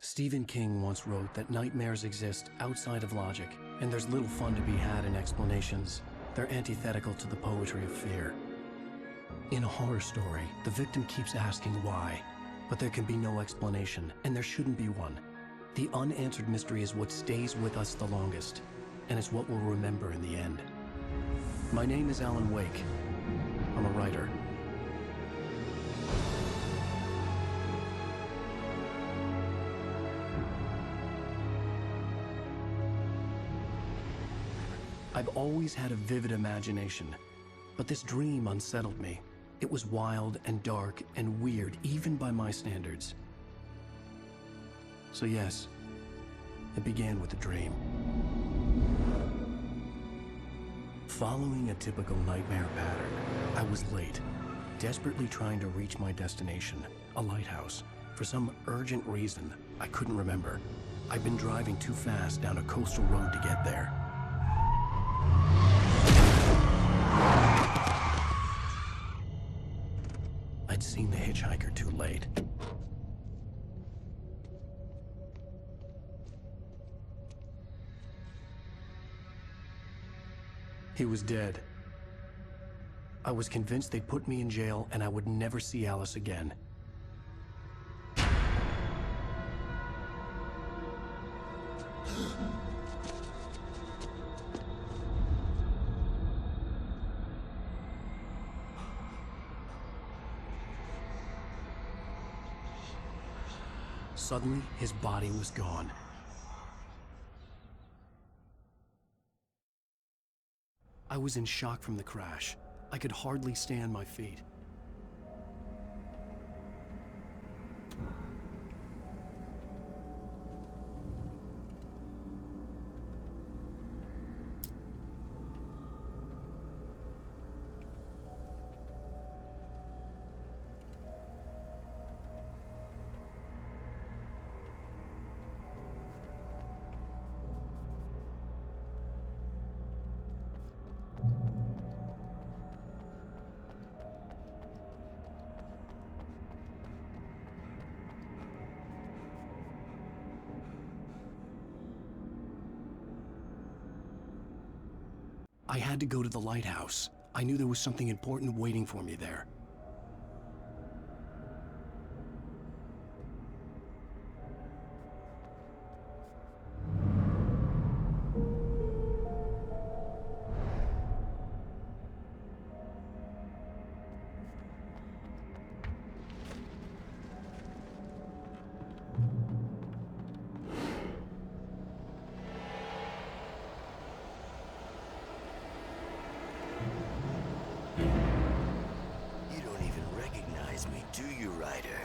Stephen King once wrote that nightmares exist outside of logic, and there's little fun to be had in explanations. They're antithetical to the poetry of fear. In a horror story, the victim keeps asking why, but there can be no explanation, and there shouldn't be one. The unanswered mystery is what stays with us the longest, and it's what we'll remember in the end. My name is Alan Wake. I'm a writer. I've always had a vivid imagination, but this dream unsettled me. It was wild and dark and weird, even by my standards. So yes, it began with a dream. Following a typical nightmare pattern, I was late, desperately trying to reach my destination, a lighthouse. For some urgent reason, I couldn't remember. I'd been driving too fast down a coastal road to get there. I'd seen the hitchhiker too late. He was dead. I was convinced they'd put me in jail and I would never see Alice again. Suddenly, his body was gone. I was in shock from the crash. I could hardly stay on my feet. I had to go to the lighthouse. I knew there was something important waiting for me there. Do you, Ryder?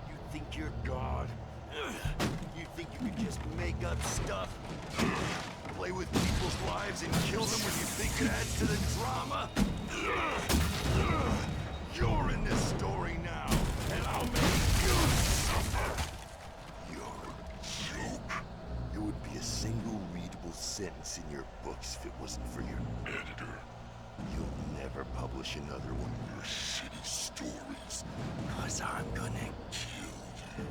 You think you're God? You think you can just make up stuff? Play with people's lives and kill them when you think it adds to the drama? You're in this story now, and I'll make you suffer! You're a joke. It would be a single readable sentence in your books if it wasn't for your editor. You'll never publish another one of your shitty stories, 'cause I'm gonna kill you.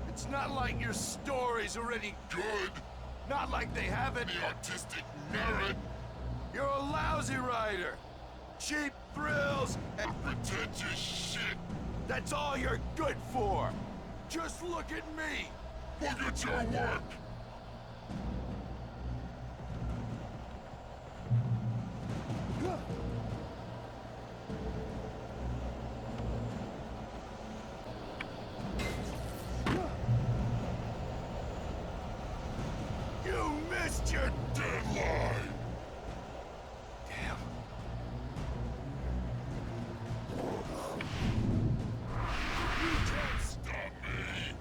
It's not like your stories are any good. Not like they have any artistic merit. You're a lousy writer. Cheap thrills and pretentious shit. That's all you're good for. Just look at me. Look at your work. You missed your deadline! Damn. You can't stop me!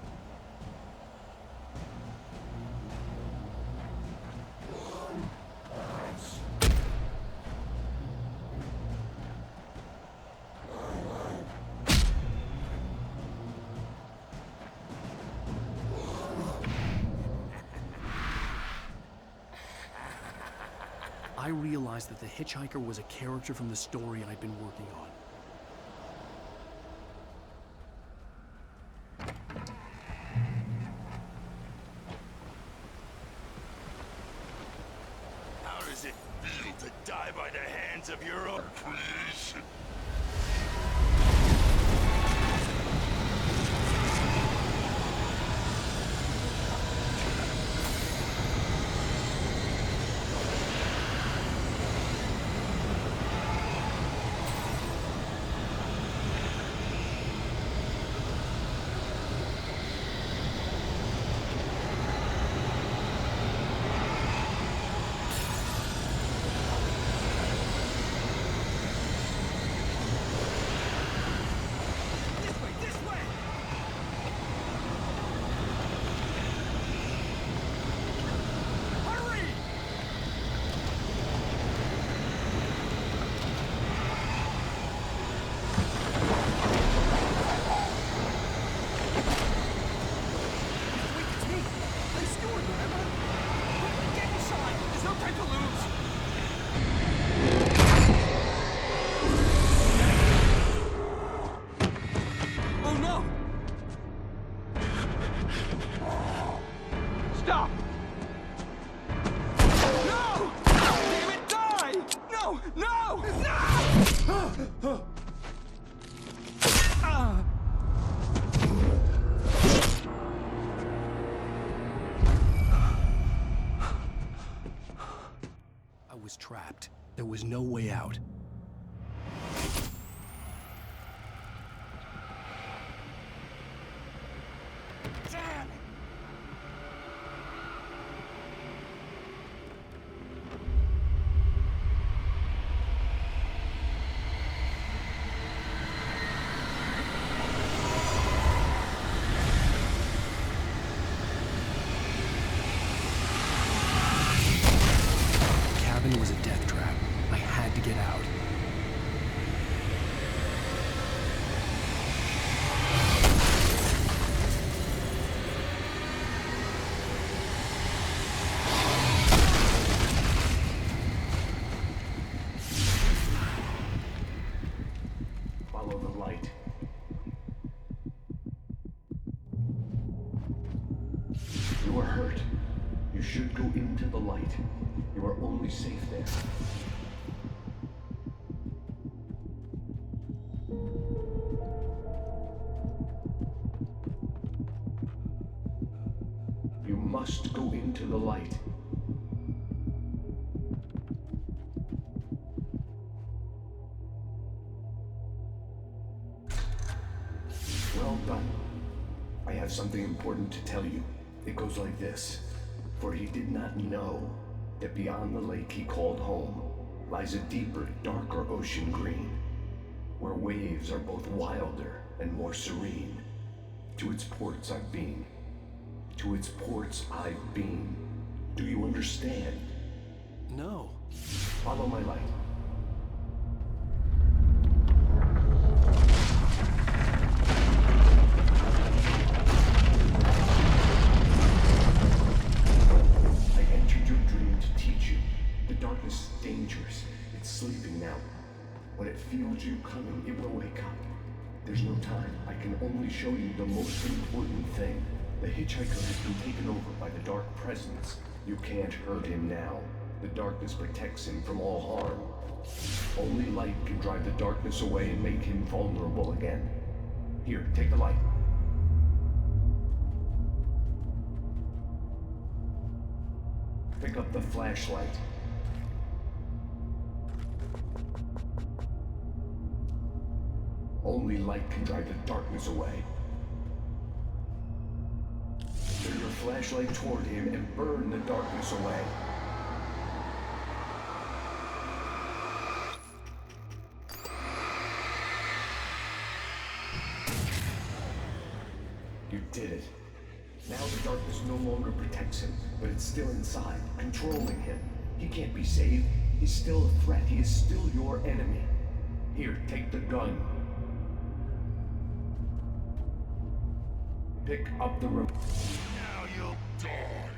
I realized that the hitchhiker was a character from the story I'd been working on. You're a please. Stop! No! Damn it, die! No! No! No! I was trapped. There was no way out. Damn! The cabin was a death trap. I had to get out. Follow the light. You are hurt. You should go into the light. You are only safe there. You must go into the light. Well done. I have something important to tell you. It goes like this. For he did not know that beyond the lake he called home lies a deeper, darker ocean green, where waves are both wilder and more serene. To its ports I've been. To its ports I've been. Do you understand? No. Follow my light. I entered your dream to teach you. The darkness is dangerous. It's sleeping now. When it feels you coming, it will wake up. There's no time. I can only show you the most important thing. The hitchhiker has been taken over by the dark presence. You can't hurt him now. The darkness protects him from all harm. Only light can drive the darkness away and make him vulnerable again. Here, take the light. Pick up the flashlight. Only light can drive the darkness away. Turn your flashlight toward him and burn the darkness away. You did it. Now the darkness no longer protects him, but it's still inside, controlling him. He can't be saved. He's still a threat. He is still your enemy. Here, take the gun. Pick up the rope. Now you'll die.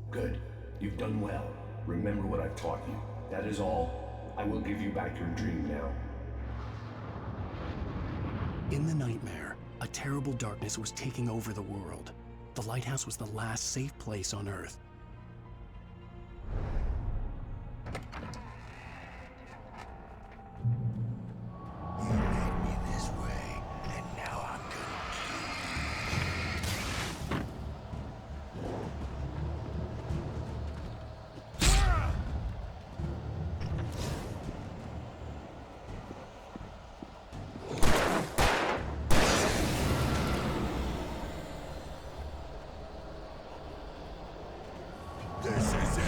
Good. You've done well. Remember what I've taught you. That is all. I will give you back your dream now. In the nightmare, a terrible darkness was taking over the world. The lighthouse was the last safe place on Earth. You led me this way, and now I'm gonna This is it!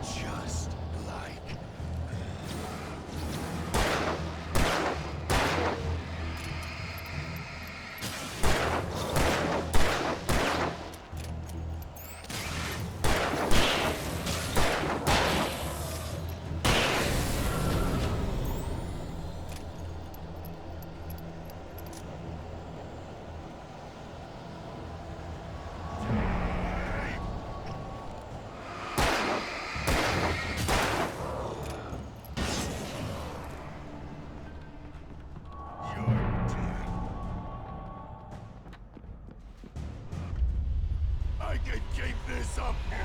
Just like I can keep this up forever.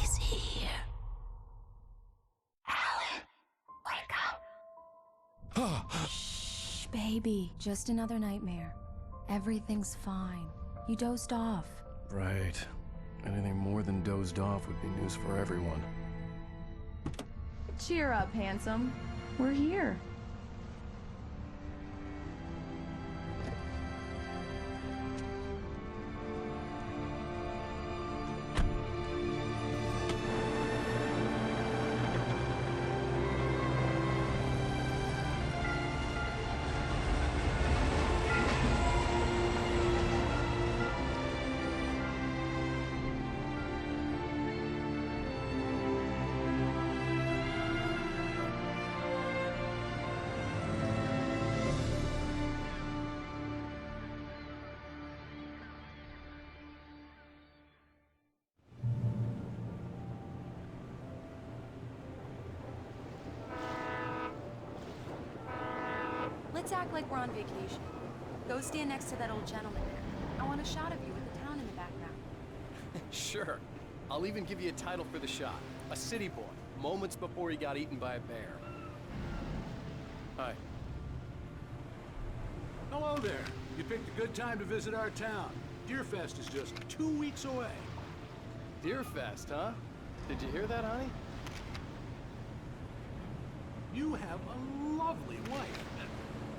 He's here. Alan, wake up. Shh, baby. Just another nightmare. Everything's fine. You dozed off. Right. Anything more than dozed off would be news for everyone. Cheer up, handsome. We're here. Let's act like we're on vacation. Go stand next to that old gentleman there. I want a shot of you with the town in the background. Sure. I'll even give you a title for the shot. A city boy, moments before he got eaten by a bear. Hi. Hello there. You picked a good time to visit our town. Deerfest is just 2 weeks away. Deerfest, huh? Did you hear that, honey? You have a lovely wife,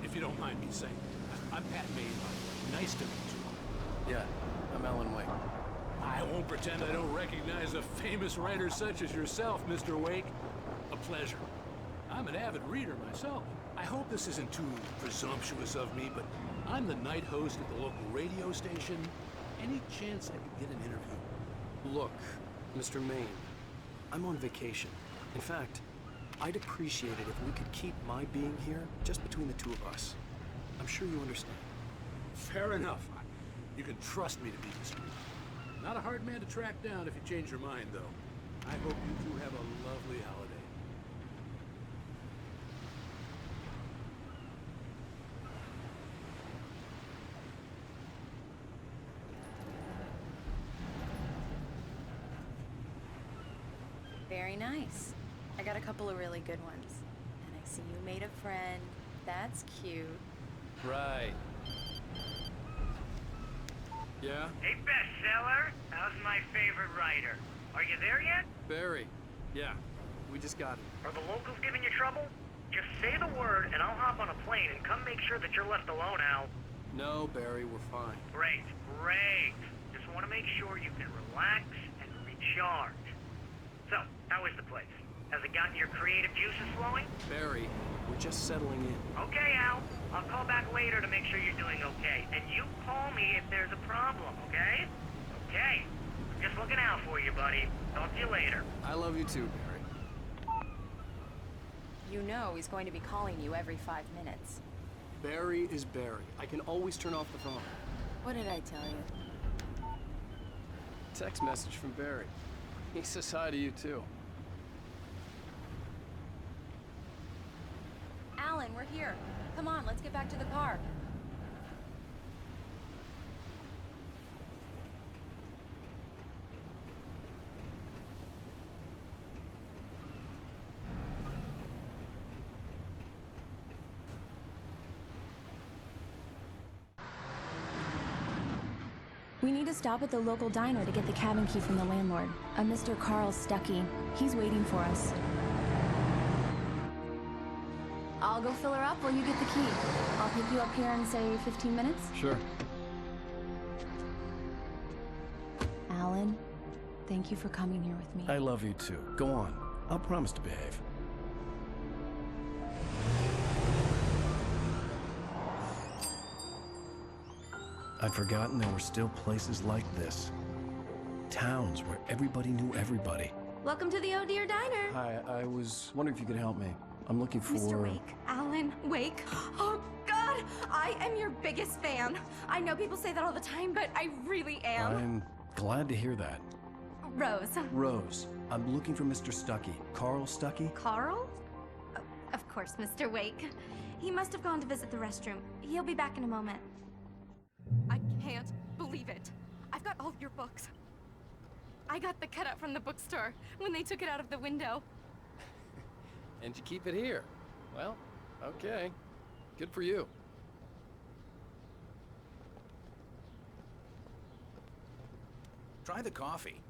if you don't mind me saying. I'm Pat Maine. Nice to meet you. Yeah, I'm Alan Wake. I won't pretend I don't recognize a famous writer such as yourself, Mr. Wake. A pleasure. I'm an avid reader myself. I hope this isn't too presumptuous of me, but I'm the night host at the local radio station. Any chance I could get an interview? Look, Mr. Maine, I'm on vacation. In fact, I'd appreciate it if we could keep my being here just between the two of us. I'm sure you understand. Fair enough. You can trust me to be discreet. Not a hard man to track down if you change your mind, though. I hope you two have a lovely holiday. Very nice. I got a couple of really good ones. And I see you made a friend. That's cute. Right. Yeah? Hey, bestseller. How's my favorite writer? Are you there yet? Barry. Yeah, we just got it. Are the locals giving you trouble? Just say the word and I'll hop on a plane and come make sure that you're left alone, Al. No, Barry, we're fine. Great, great. Just want to make sure you can relax and recharge. So, how is the place? Has it gotten your creative juices flowing? Barry, we're just settling in. Okay, Al. I'll call back later to make sure you're doing okay. And you call me if there's a problem, okay? Okay. I'm just looking out for you, buddy. Talk to you later. I love you too, Barry. You know he's going to be calling you every 5 minutes. Barry is Barry. I can always turn off the phone. What did I tell you? Text message from Barry. He says hi to you too. Alan, we're here. Come on, let's get back to the car. We need to stop at the local diner to get the cabin key from the landlord, a Mr. Carl Stuckey. He's waiting for us. I'll go fill her up while you get the key. I'll pick you up here in, say, 15 minutes? Sure. Alan, thank you for coming here with me. I love you too. Go on. I'll promise to behave. I'd forgotten there were still places like this. Towns where everybody knew everybody. Welcome to the Oh Dear Diner. Hi, I was wondering if you could help me. I'm looking for... Mr. Wake. Alan Wake. Oh, God! I am your biggest fan. I know people say that all the time, but I really am. I'm glad to hear that. Rose. Rose, I'm looking for Mr. Stuckey. Carl Stuckey? Carl? Oh, of course, Mr. Wake. He must have gone to visit the restroom. He'll be back in a moment. I can't believe it. I've got all of your books. I got the cutout from the bookstore when they took it out of the window. And you keep it here. Well, okay. Good for you. Try the coffee.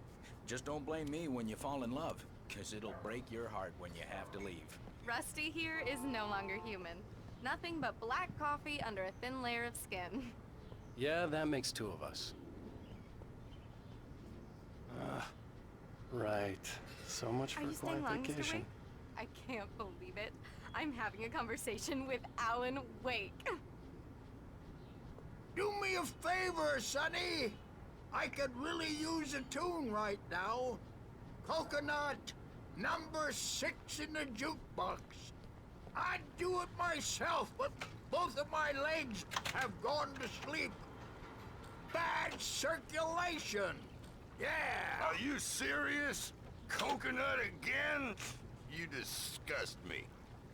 Just don't blame me when you fall in love, 'cause it'll break your heart when you have to leave. Rusty here is no longer human. Nothing but black coffee under a thin layer of skin. Yeah, that makes two of us. Right. So much for Are a you staying quiet long, Mr. vacation. Wake? I can't believe it. I'm having a conversation with Alan Wake. Do me a favor, Sonny. I could really use a tune right now. Coconut, number 6 in the jukebox. I'd do it myself, but both of my legs have gone to sleep. Bad circulation. Yeah. Are you serious? Coconut again? You disgust me.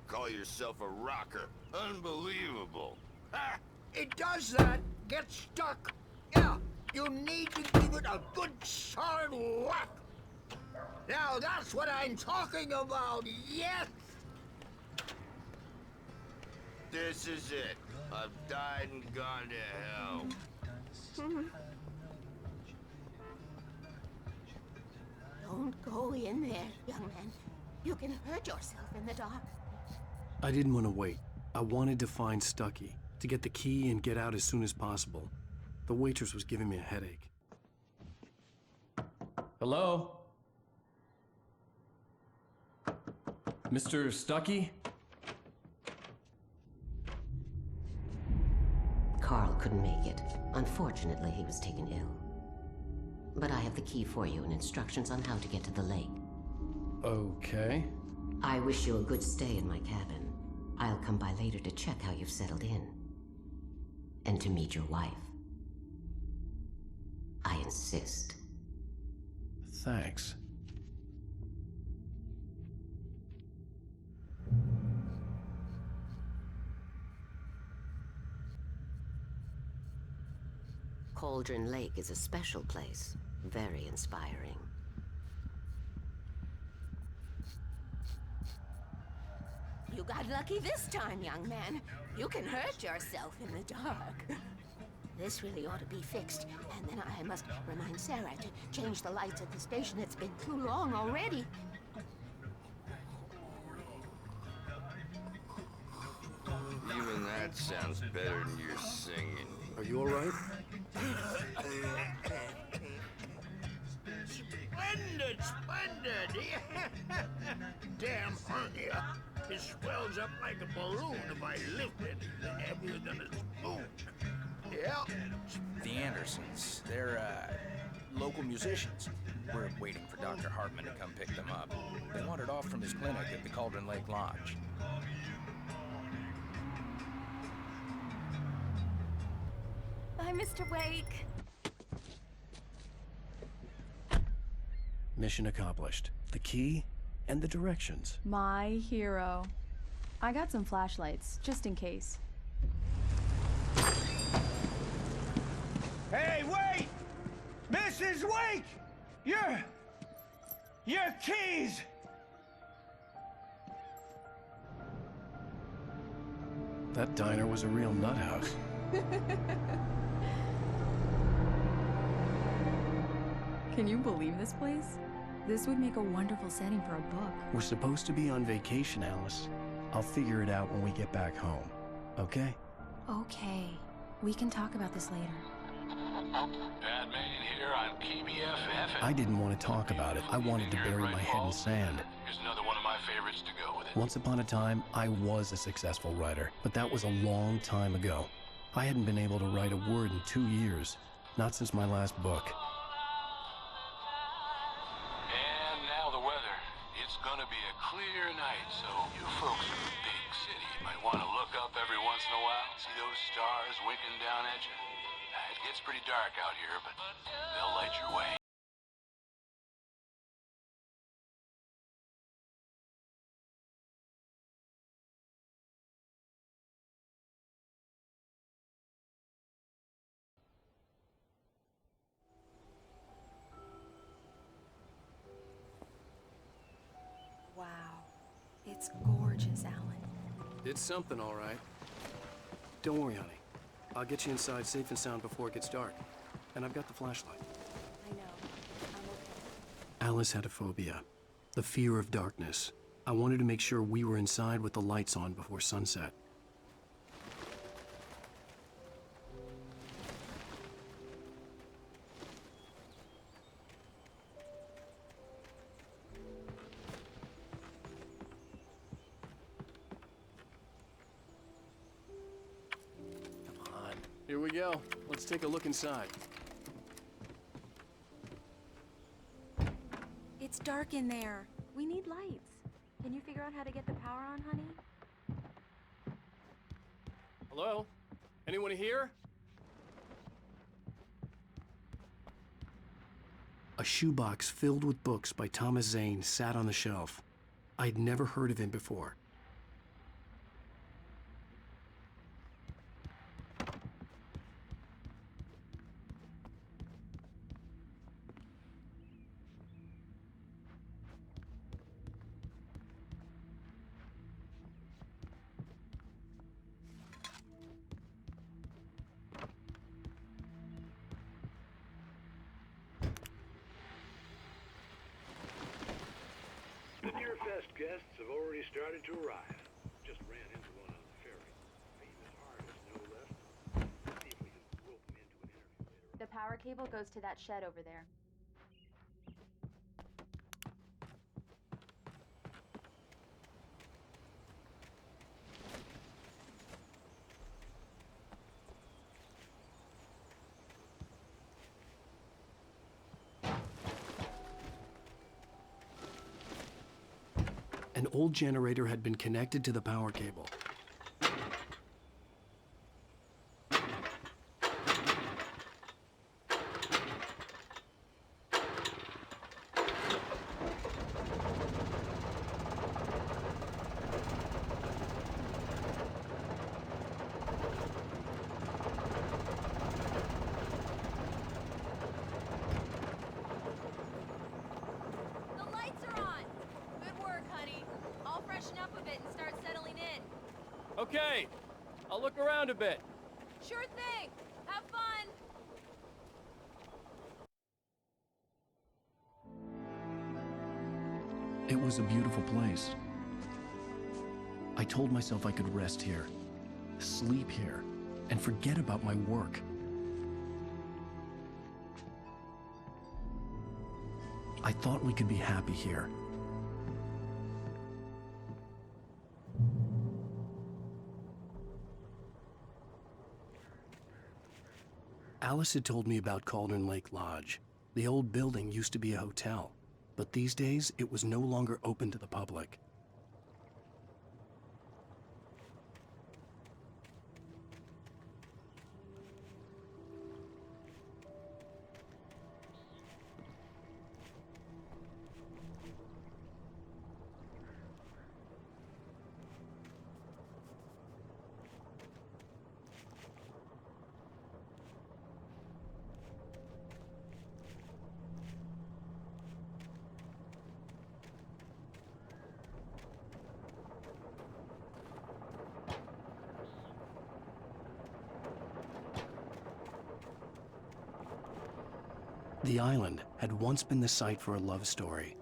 Call yourself a rocker. Unbelievable. Ah, it does that. Get stuck. Yeah, you need to give it a good solid whack. Now that's what I'm talking about, yes? This is it. I've died and gone to hell. Don't go in there, young man. You can hurt yourself in the dark. I didn't want to wait. I wanted to find Stuckey, to get the key and get out as soon as possible. The waitress was giving me a headache. Hello? Mr. Stuckey? Carl couldn't make it. Unfortunately, he was taken ill. But I have the key for you and instructions on how to get to the lake. Okay. I wish you a good stay in my cabin. I'll come by later to check how you've settled in. And to meet your wife. I insist. Thanks. Cauldron Lake is a special place. Very inspiring. You got lucky this time, young man. You can hurt yourself in the dark. This really ought to be fixed. And then I must remind Sarah to change the lights at the station. It's been too long already. Even that sounds better than your singing. Are you all right? Splendid, splendid! Damn hernia. It swells up like a balloon if I lift it. Heavier than a spoon. Yeah. The Andersons, they're, local musicians. We're waiting for Dr. Hartman to come pick them up. They wandered off from his clinic at the Cauldron Lake Lodge. Bye, Mr. Wake. Mission accomplished. The key and the directions. My hero. I got some flashlights, just in case. Hey, wait! Mrs. Wake! Your keys! That diner was a real nut house. Can you believe this place? This would make a wonderful setting for a book. We're supposed to be on vacation, Alice. I'll figure it out when we get back home. Okay? Okay. We can talk about this later. Batman here on KBFF. I didn't want to talk about it. I wanted to bury my head in sand. Here's another one of my favorites to go with it. Once upon a time, I was a successful writer, but that was a long time ago. I hadn't been able to write a word in 2 years. Not since my last book. And now the weather. It's gonna be a clear night, so you folks in the big city might want to look up every once in a while. See those stars winking down at you? It gets pretty dark out here, but they'll light your way. Wow. It's gorgeous, Alan. It's something, all right. Don't worry, honey. I'll get you inside safe and sound before it gets dark. And I've got the flashlight. I know. I'm okay. Alice had a phobia. The fear of darkness. I wanted to make sure we were inside with the lights on before sunset. Here we go. Let's take a look inside. It's dark in there. We need lights. Can you figure out how to get the power on, honey? Hello? Anyone here? A shoebox filled with books by Thomas Zane sat on the shelf. I'd never heard of him before. The Deer Fest guests have already started to arrive. Just ran into one on the ferry. Famous artist, no less. See if we can rope him into an interview later. The power cable goes to that shed over there. An old generator had been connected to the power cable. The lights are on! Good work, honey. I'll freshen up a bit and start settling in. Okay, I'll look around a bit. Sure thing! Have fun! It was a beautiful place. I told myself I could rest here, sleep here, and forget about my work. I thought we could be happy here. Alice had told me about Cauldron Lake Lodge. The old building used to be a hotel, but these days it was no longer open to the public. The island had once been the site for a love story.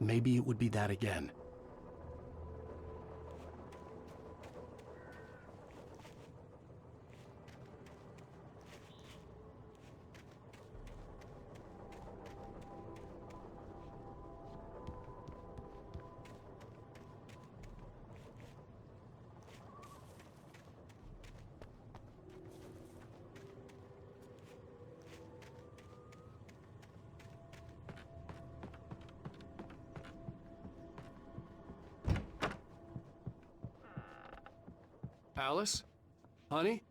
Maybe it would be that again. Alice? Honey?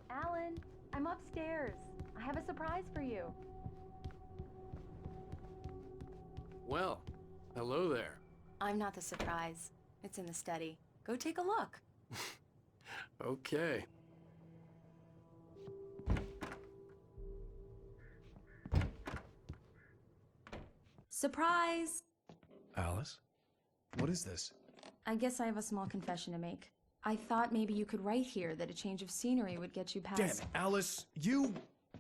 Alan, I'm upstairs. I have a surprise for you. Well, hello there. I'm not the surprise. It's in the study. Go take a look. Okay. Surprise! Alice? What is this? I guess I have a small confession to make. I thought maybe you could write here that a change of scenery would get you past— Damn it, Alice!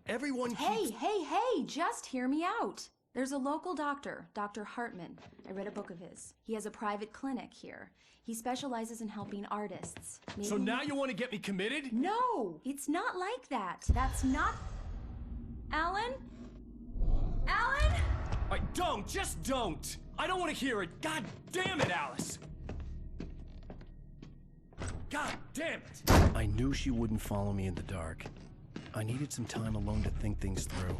Everyone Hey, keeps— hey, just hear me out! There's a local doctor, Dr. Hartman. I read a book of his. He has a private clinic here. He specializes in helping artists. So now you want to get me committed? No! It's not like that. That's not— Alan? Alan? Just don't! I don't want to hear it! God damn it, Alice! God damn it! I knew she wouldn't follow me in the dark. I needed some time alone to think things through.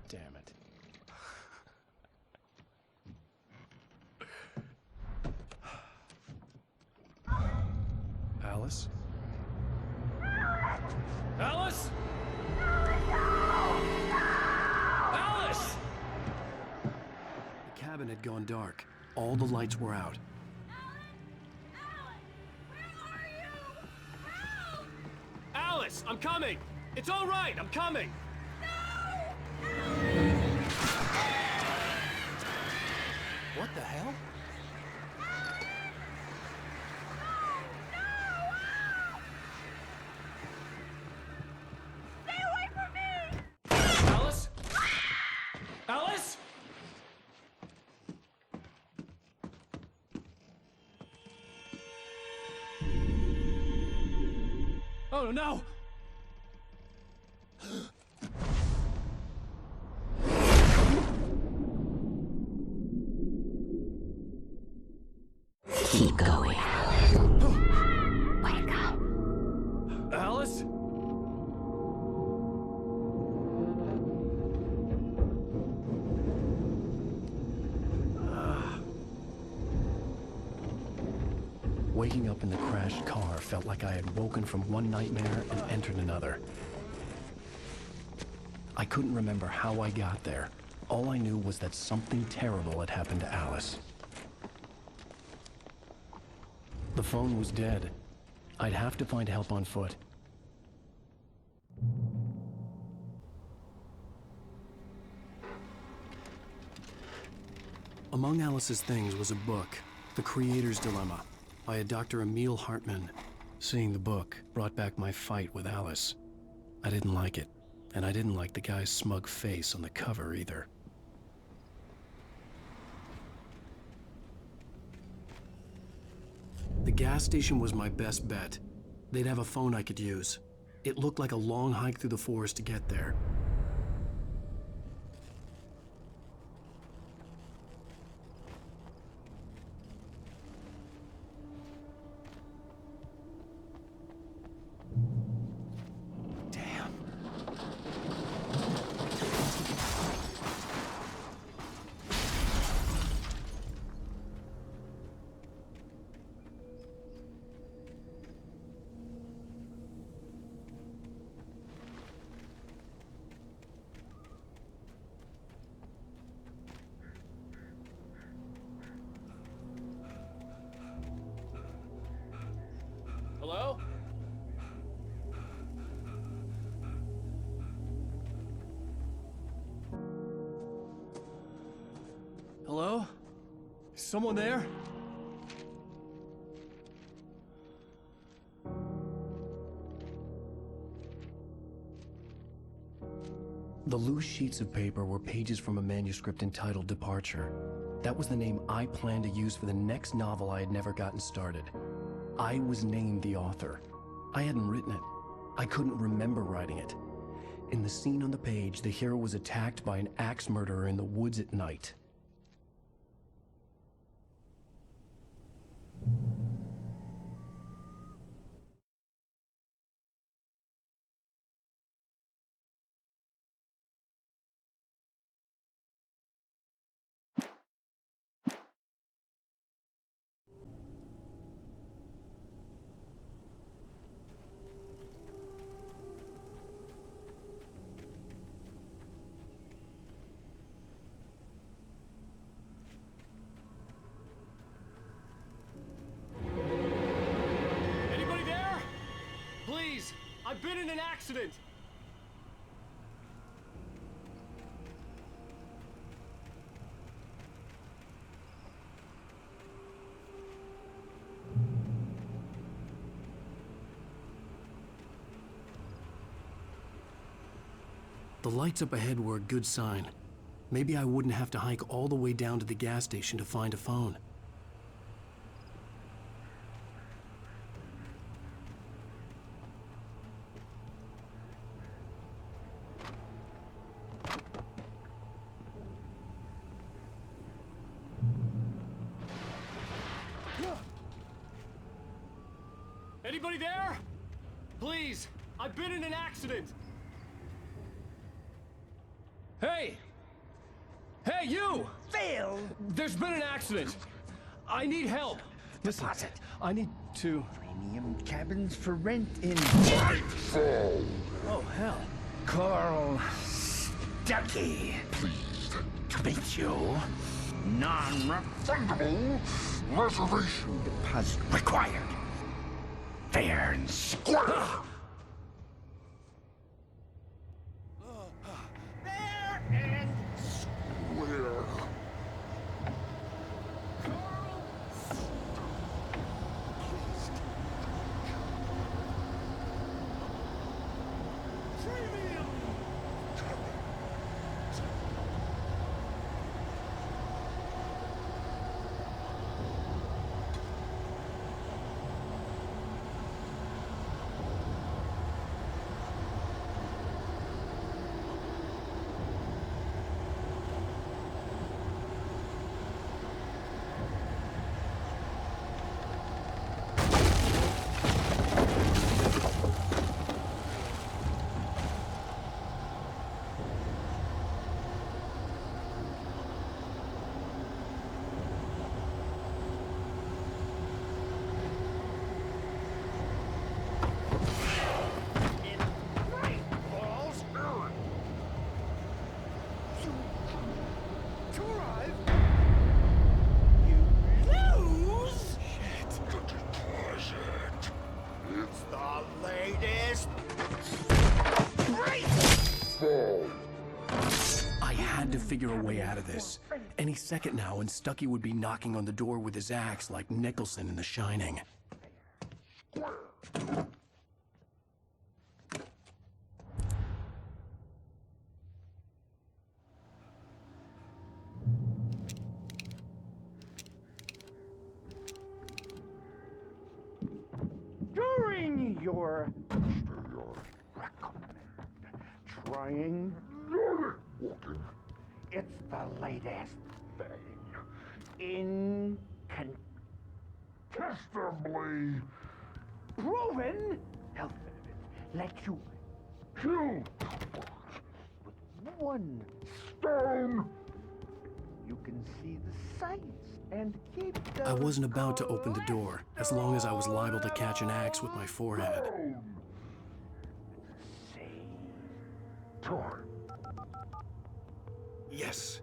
Damn it. Alice? Alice? Alice! The cabin had gone dark. All the lights were out. Alice, I'm coming! It's all right, I'm coming! What the hell? Alice? Alice? Oh no! Keep going. Wake up. Alice? Waking up in the crashed car felt like I had woken from one nightmare and entered another. I couldn't remember how I got there. All I knew was that something terrible had happened to Alice. The phone was dead. I'd have to find help on foot. Among Alice's things was a book, The Creator's Dilemma, by a Dr. Emil Hartman. Seeing the book brought back my fight with Alice. I didn't like it, and I didn't like the guy's smug face on the cover either. The gas station was my best bet. They'd have a phone I could use. It looked like a long hike through the forest to get there. Hello? Hello? Is someone there? The loose sheets of paper were pages from a manuscript entitled Departure. That was the name I planned to use for the next novel I had never gotten started. I was named the author. I hadn't written it. I couldn't remember writing it. In the scene on the page, the hero was attacked by an axe murderer in the woods at night. Anybody there? Please, I've been in an accident. The lights up ahead were a good sign. Maybe I wouldn't have to hike all the way down to the gas station to find a phone. Anybody there? Please, I've been in an accident. Hey! Hey, you! Phil! There's been an accident. I need help. Listen, I need to... Premium cabins for rent in... Oh, hell. Carl Stuckey. Pleased to meet you. Non-refundable reservation deposit required. Fair and square. Fair and square. Lose? Shit. It's the latest. I had to figure a way out of this. Any second now, and Stucky would be knocking on the door with his axe like Nicholson in The Shining. During your recommend trying walking, it's the latest thing. Incontestably proven health benefits let you kill with one stone. You can see the sights and keep I wasn't about to open the door, as long as I was liable to catch an axe with my forehead. Yes.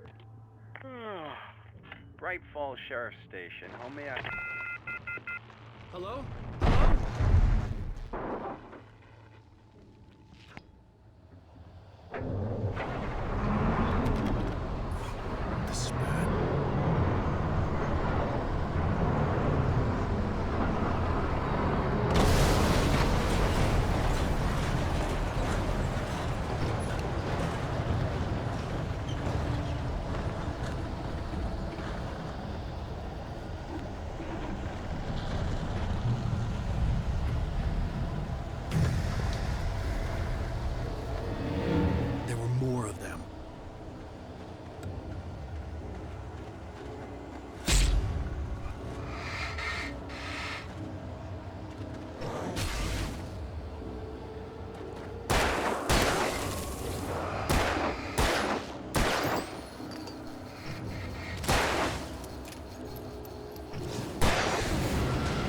Bright Falls Sheriff's Station. How may I... Hello? This is bad. There were more of them.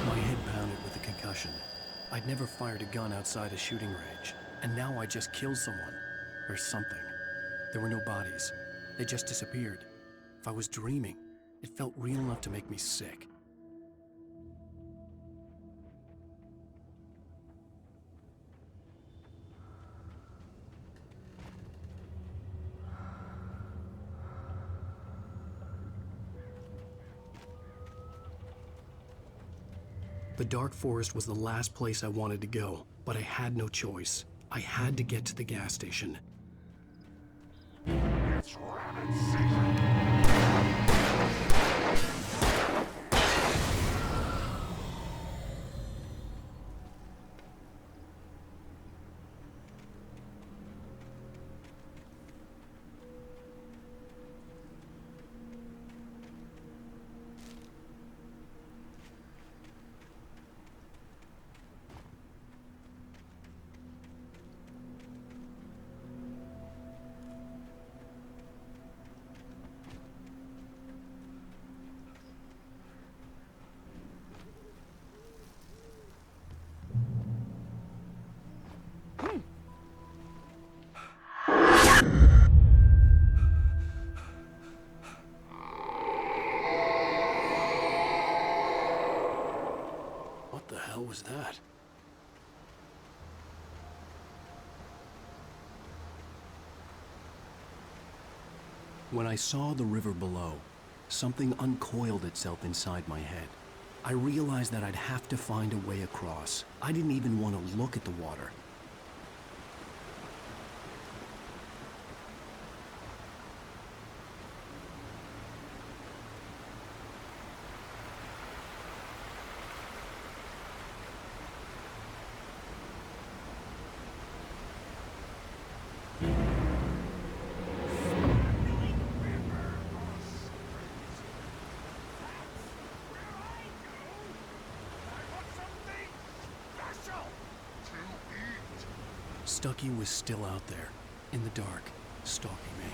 My head pounded with a concussion. I'd never fired a gun outside a shooting range, and now I just killed someone. Or something. There were no bodies. They just disappeared. If I was dreaming, it felt real enough to make me sick. The dark forest was the last place I wanted to go, but I had no choice. I had to get to the gas station. It's rabbit season. What the hell was that? When I saw the river below, something uncoiled itself inside my head. I realized that I'd have to find a way across. I didn't even want to look at the water. Stucky was still out there, in the dark, stalking me.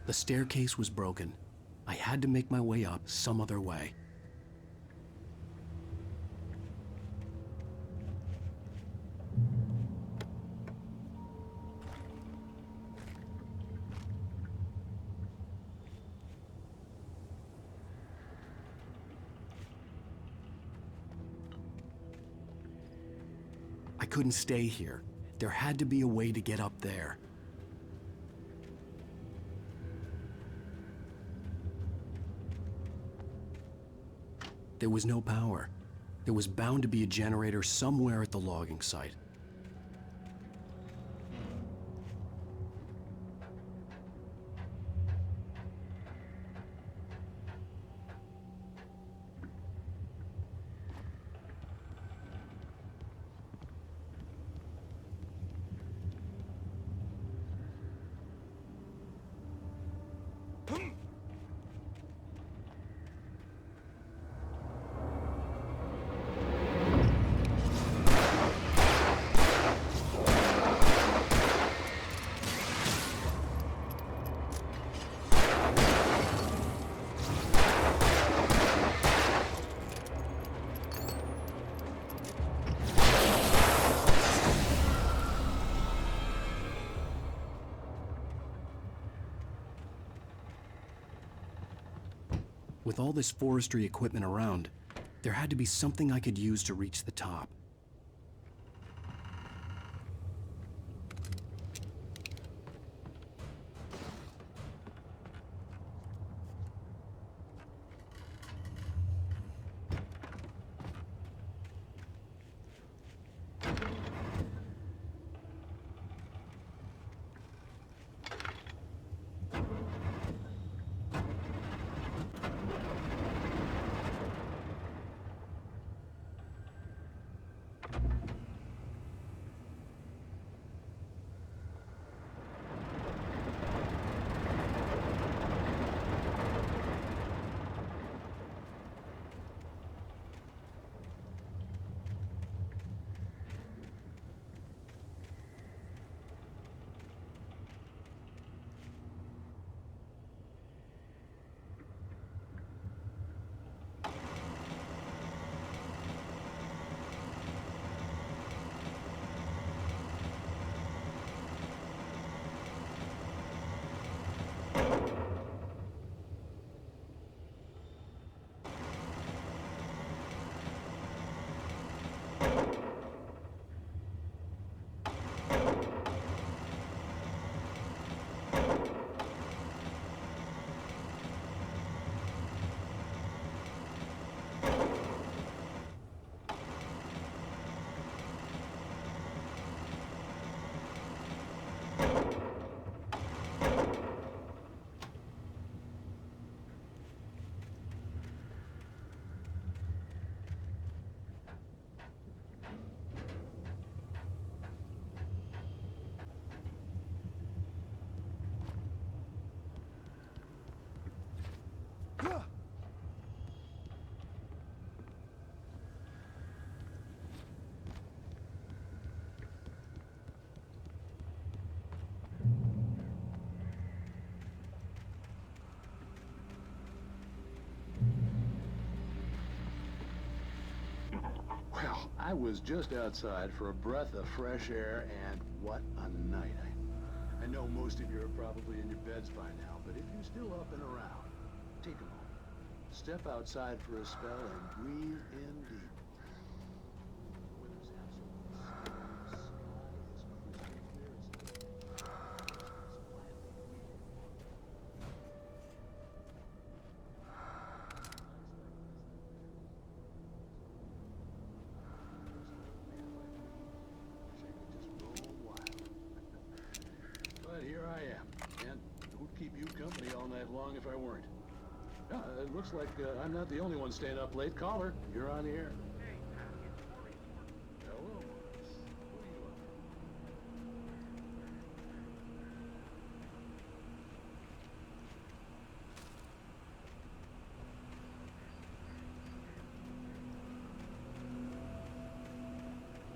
The staircase was broken. I had to make my way up some other way. I couldn't stay here. There had to be a way to get up there. There was no power. There was bound to be a generator somewhere at the logging site. With all this forestry equipment around, there had to be something I could use to reach the top. Well, I was just outside for a breath of fresh air, and what a night. I know most of you are probably in your beds by now, but if you're still up and around, take a moment. Step outside for a spell and breathe in deep. But here I am, and who'd keep you company all night long if I weren't? It looks like I'm not the only one staying up late. Caller, you're on the air. Hello, Morris. What are you up to?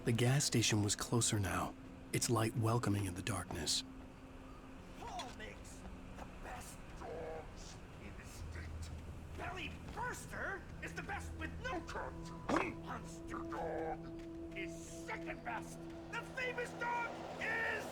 The gas station was closer now, its light welcoming in the darkness. Paul makes the best master is the best with no coat. Monster dog is second best. The famous dog is...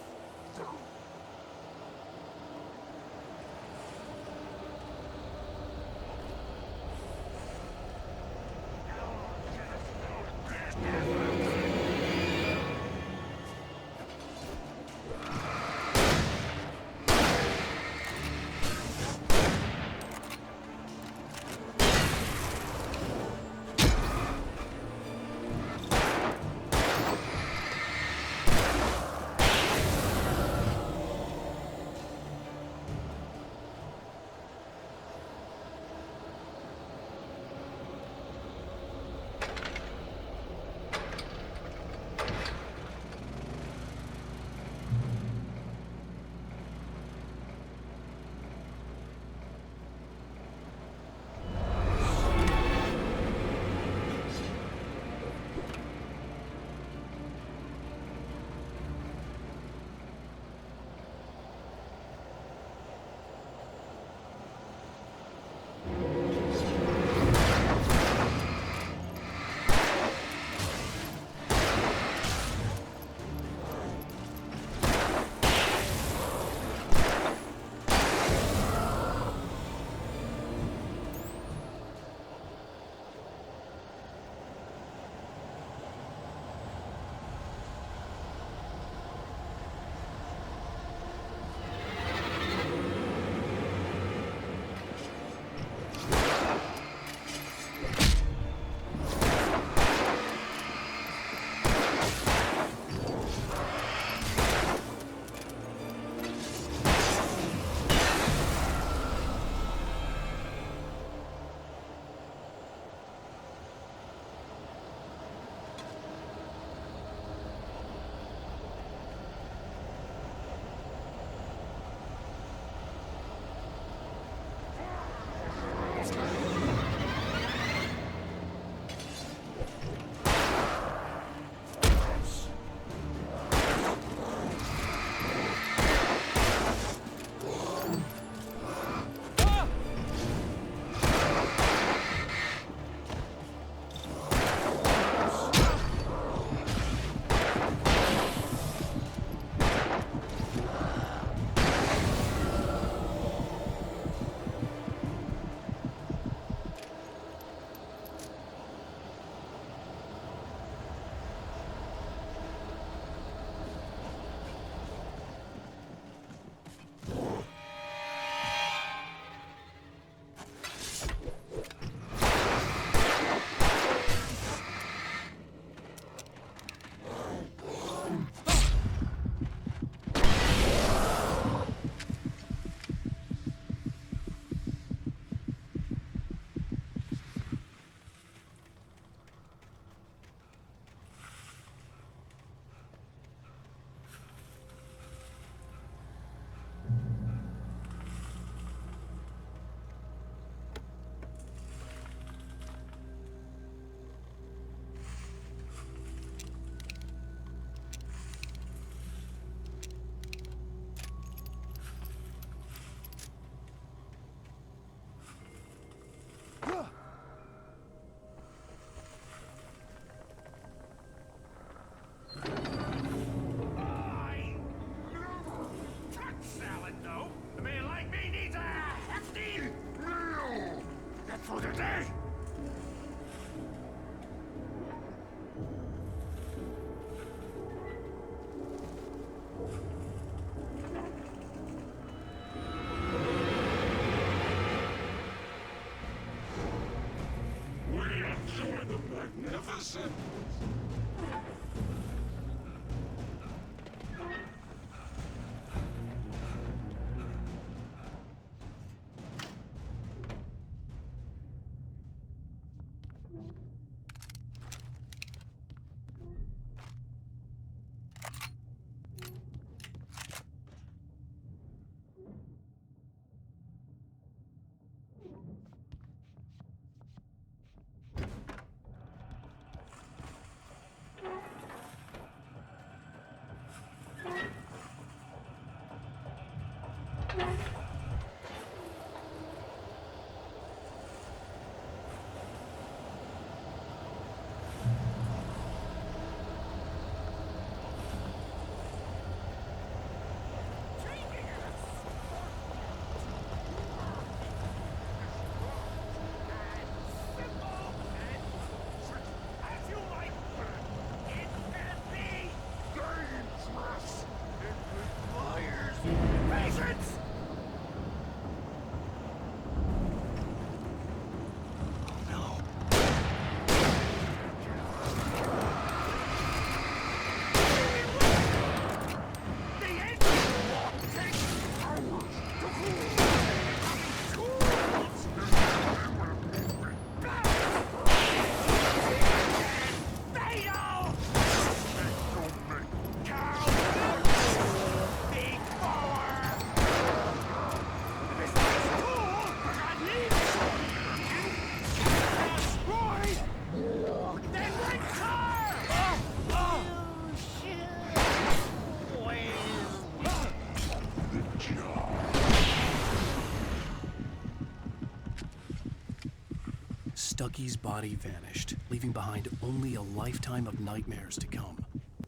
Stucky's body vanished, leaving behind only a lifetime of nightmares to come,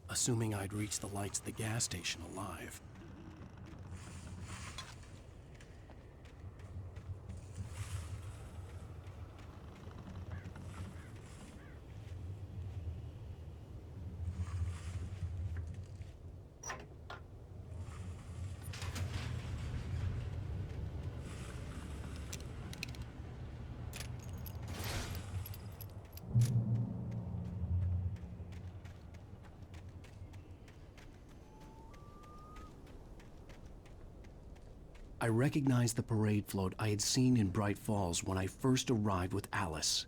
assuming I'd reach the lights of the gas station alive. I recognized the parade float I had seen in Bright Falls when I first arrived with Alice.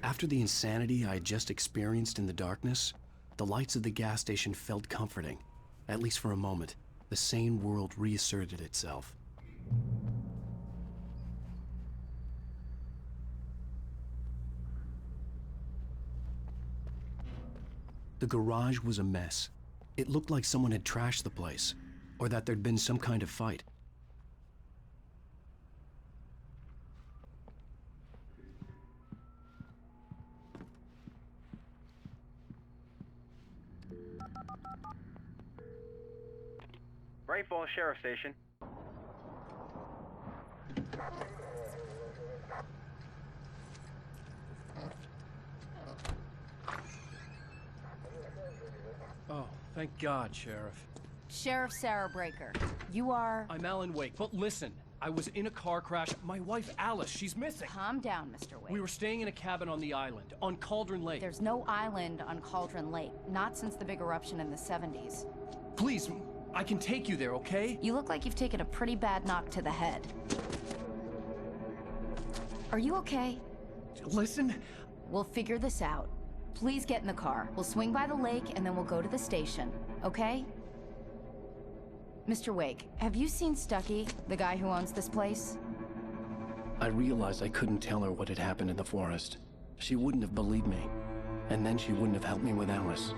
After the insanity I had just experienced in the darkness, the lights of the gas station felt comforting. At least for a moment, the sane world reasserted itself. The garage was a mess. It looked like someone had trashed the place, or that there'd been some kind of fight. Bright Falls Sheriff Station. Oh, thank God, Sheriff. Sheriff Sarah Breaker. You are... I'm Alan Wake, but listen, I was in a car crash. My wife, Alice, she's missing. Calm down, Mr. Wake. We were staying in a cabin on the island, on Cauldron Lake. There's no island on Cauldron Lake, not since the big eruption in the 70s. Please, I can take you there, okay? You look like you've taken a pretty bad knock to the head. Are you okay? Listen. We'll figure this out. Please get in the car. We'll swing by the lake and then we'll go to the station, okay? Mr. Wake, have you seen Stucky, the guy who owns this place? I realized I couldn't tell her what had happened in the forest. She wouldn't have believed me. And then she wouldn't have helped me with Alice.